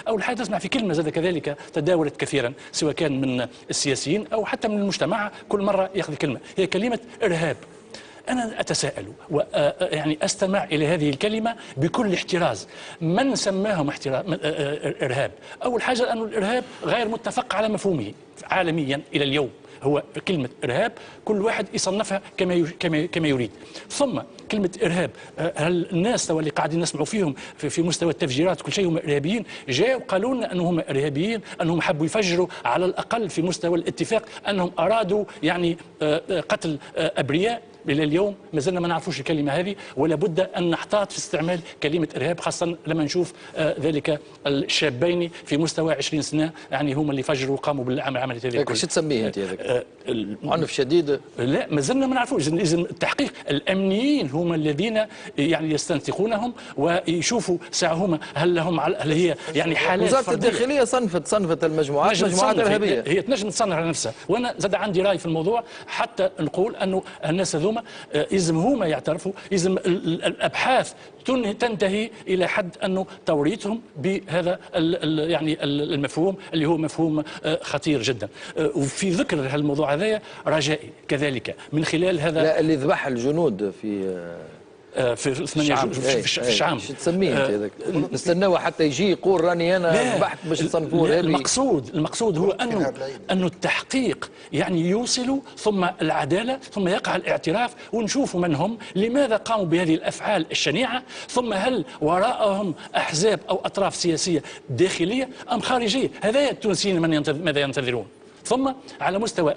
اول حاجه تسمع في كلمه زاد كذلك تداولت كثيرا سواء كان من السياسيين او حتى من المجتمع، كل مره ياخذ كلمه، هي كلمه ارهاب. أنا أتساءل ويعني أستمع إلى هذه الكلمة بكل احتراز. من سماهم إرهاب؟ أول حاجة أن الإرهاب غير متفق على مفهومه عالميا إلى اليوم. هو كلمة إرهاب كل واحد يصنفها كما يريد. ثم كلمة إرهاب، هل الناس اللي قاعدين نسمعوا فيهم في مستوى التفجيرات كل شيء هم إرهابيين؟ جاءوا قالوا لنا أنهم إرهابيين، أنهم حبوا يفجروا، على الأقل في مستوى الاتفاق أنهم أرادوا يعني قتل أبرياء. إلى اليوم ما زلنا ما نعرفوش الكلمة هذه، ولا بد أن نحتاط في استعمال كلمة إرهاب، خاصة لما نشوف ذلك الشابين في مستوى 20 سنة يعني هم اللي فجروا وقاموا بالعملية هذه الكل. شو تسميه أنت هذاك؟ عنف شديد؟ لا ما زلنا ما نعرفوش. إذن التحقيق الأمنيين هم الذين يعني يستنسخونهم ويشوفوا ساعهم هل هي يعني حالات وزارة فردية. الداخلية صنفت المجموعات مجموعات إرهابية. هي تنجم تصنف على نفسها، وأنا زاد عندي رأي في الموضوع حتى نقول أنه الناس هذوما يلزم هما يعترفوا، يلزم الابحاث تنتهي الى حد انه توريطهم بهذا يعني المفهوم اللي هو مفهوم خطير جدا. وفي ذكر هالموضوع هذايا رجائي كذلك من خلال هذا. لا اللي ذبح الجنود في 8 في الشعام. شو تسميه انت هذاك؟ نستناوه حتى يجي يقول راني انا ذبحت باش تصنفوه ارهابي. المقصود هو انه التحقيق يعني يوصل، ثم العداله، ثم يقع الاعتراف، ونشوف من هم، لماذا قاموا بهذه الافعال الشنيعه، ثم هل وراءهم احزاب او اطراف سياسيه داخليه ام خارجيه؟ هذا التونسيين ماذا ينتظرون؟ ثم على مستوى